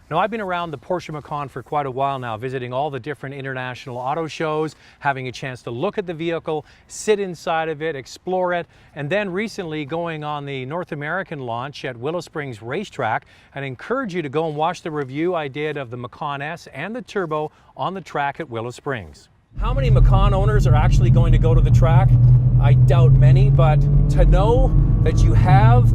Now, I've been around the Porsche Macan for quite a while now, visiting all the different international auto shows, having a chance to look at the vehicle, sit inside of it, explore it, and then recently going on the North American launch at Willow Springs Racetrack. And I encourage you to go and watch the review I did of the Macan S and the Turbo on the track at Willow Springs. How many Macan owners are actually going to go to the track? I doubt many, but to know that you have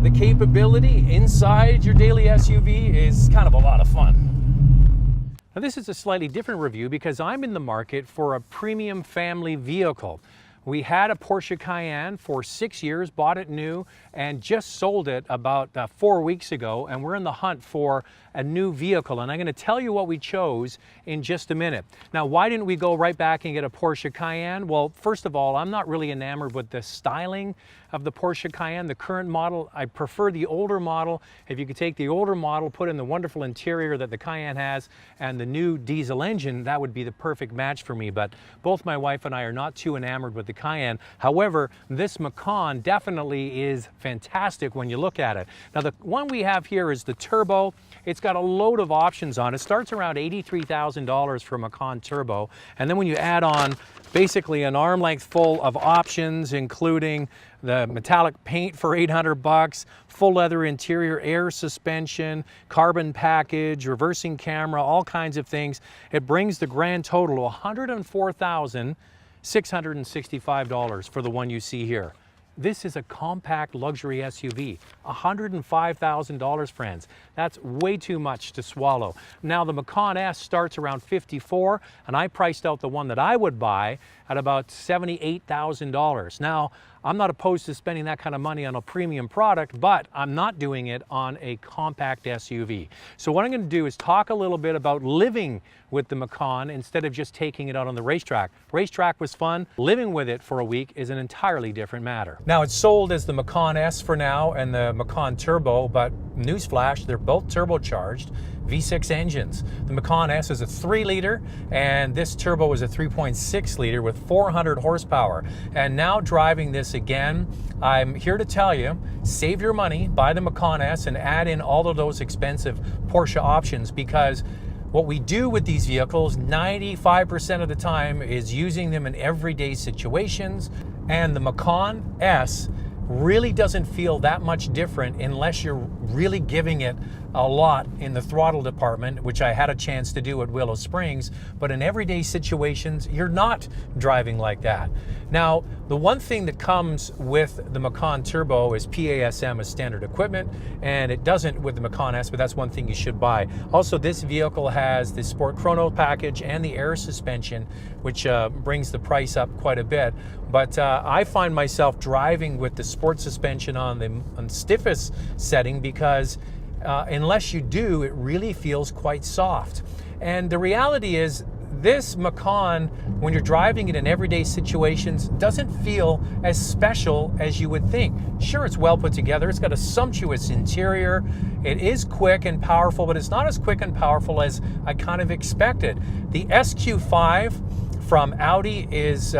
the capability inside your daily SUV is kind of a lot of fun. Now, this is a slightly different review because I'm in the market for a premium family vehicle. We had a Porsche Cayenne for 6 years, bought it new, and just sold it about 4 weeks ago, and we're in the hunt for a new vehicle. And I'm going to tell you what we chose in just a minute. Now, why didn't we go right back and get a Porsche Cayenne? Well, first of all, I'm not really enamored with the styling of the Porsche Cayenne, the current model. I prefer the older model. If you could take the older model, put in the wonderful interior that the Cayenne has, and the new diesel engine, that would be the perfect match for me. But both my wife and I are not too enamored with the Cayenne. However, this Macan definitely is fantastic when you look at it. Now, the one we have here is the Turbo. It's got a load of options on it. It starts around $83,000 for Macan Turbo. And then when you add on basically an arm length full of options, including the metallic paint for $800, full leather interior, air suspension, carbon package, reversing camera, all kinds of things, it brings the grand total to $104,665 for the one you see here. This is a compact luxury SUV, $105,000, friends. That's way too much to swallow. Now, the Macan S starts around $54,000, and I priced out the one that I would buy at about $78,000. Now, I'm not opposed to spending that kind of money on a premium product, but I'm not doing it on a compact SUV. So what I'm going to do is talk a little bit about living with the Macan instead of just taking it out on the racetrack. Racetrack was fun. Living with it for a week is an entirely different matter. Now, it's sold as the Macan S for now and the Macan Turbo, but newsflash, they're both turbocharged V6 engines. The Macan S is a 3-liter and this Turbo is a 3.6-liter with 400 horsepower. And now driving this again, I'm here to tell you, save your money, buy the Macan S and add in all of those expensive Porsche options, because what we do with these vehicles 95% of the time is using them in everyday situations, and the Macan S really doesn't feel that much different unless you're really giving it a lot in the throttle department, which I had a chance to do at Willow Springs. But in everyday situations, you're not driving like that. Now, the one thing that comes with the Macan Turbo is PASM as standard equipment, and it doesn't with the Macan S, but that's one thing you should buy. Also, this vehicle has the Sport Chrono package and the air suspension, which brings the price up quite a bit. But I find myself driving with the sport suspension on the stiffest setting because unless you do, it really feels quite soft. And the reality is, this Macan, when you're driving it in everyday situations, doesn't feel as special as you would think. Sure, it's well put together. It's got a sumptuous interior. It is quick and powerful, but it's not as quick and powerful as I kind of expected. The SQ5 from Audi is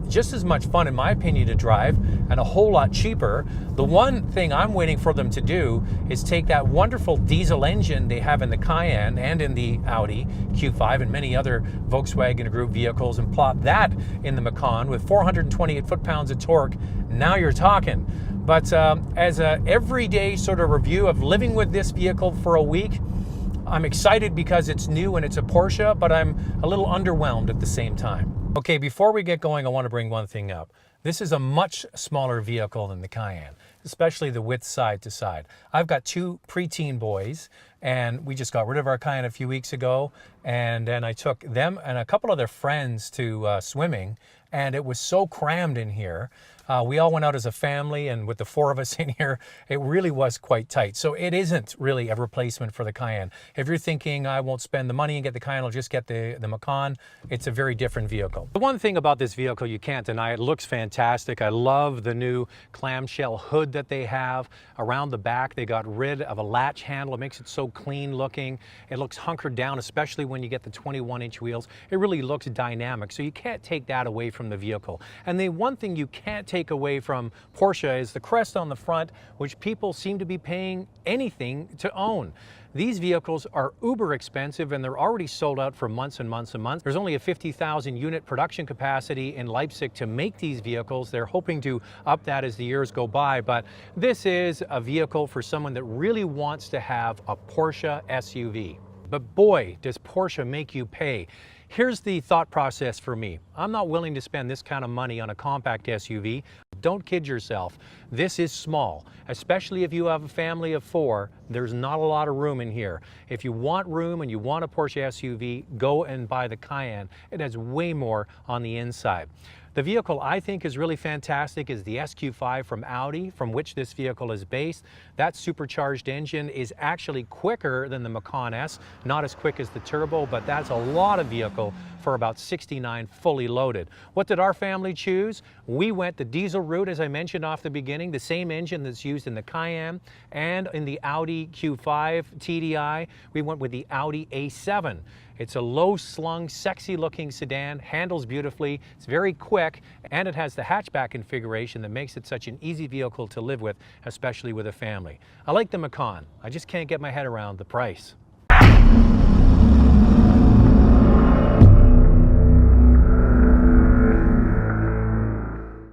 just as much fun, in my opinion, to drive, and a whole lot cheaper. The one thing I'm waiting for them to do is take that wonderful diesel engine they have in the Cayenne and in the Audi Q5 and many other Volkswagen Group vehicles and plop that in the Macan with 428 foot-pounds of torque. Now you're talking. But as an everyday sort of review of living with this vehicle for a week, I'm excited because it's new and it's a Porsche, but I'm a little underwhelmed at the same time. Okay, before we get going, I want to bring one thing up. This is a much smaller vehicle than the Cayenne, especially the width side to side. I've got 2 preteen boys, and we just got rid of our Cayenne a few weeks ago, and then I took them and a couple of their friends to swimming, and it was so crammed in here. We all went out as a family, and with the 4 of us in here, it really was quite tight. So it isn't really a replacement for the Cayenne. If you're thinking, I won't spend the money and get the Cayenne, I'll just get the Macan, it's a very different vehicle. The one thing about this vehicle you can't deny, it looks fantastic. I love the new clamshell hood that they have. Around the back, they got rid of a latch handle. It makes it so clean looking. It looks hunkered down, especially when you get the 21-inch wheels. It really looks dynamic, so you can't take that away from the vehicle. And the one thing you can't takeaway from Porsche is the crest on the front, which people seem to be paying anything to own. These vehicles are uber expensive and they're already sold out for months and months and months. There's only a 50,000 unit production capacity in Leipzig to make these vehicles. They're hoping to up that as the years go by, but this is a vehicle for someone that really wants to have a Porsche SUV. But boy, does Porsche make you pay. Here's the thought process for me. I'm not willing to spend this kind of money on a compact SUV. Don't kid yourself. This is small, especially if you have a family of 4. There's not a lot of room in here. If you want room and you want a Porsche SUV, go and buy the Cayenne. It has way more on the inside. The vehicle I think is really fantastic is the SQ5 from Audi, from which this vehicle is based. That supercharged engine is actually quicker than the Macan S, not as quick as the turbo, but that's a lot of vehicle for about 69 fully loaded. What did our family choose? We went the diesel route, as I mentioned off the beginning, the same engine that's used in the Cayenne and in the Audi Q5 TDI. We went with the Audi A7. It's a low-slung, sexy-looking sedan, handles beautifully, it's very quick, and it has the hatchback configuration that makes it such an easy vehicle to live with, especially with a family. I like the Macan. I just can't get my head around the price.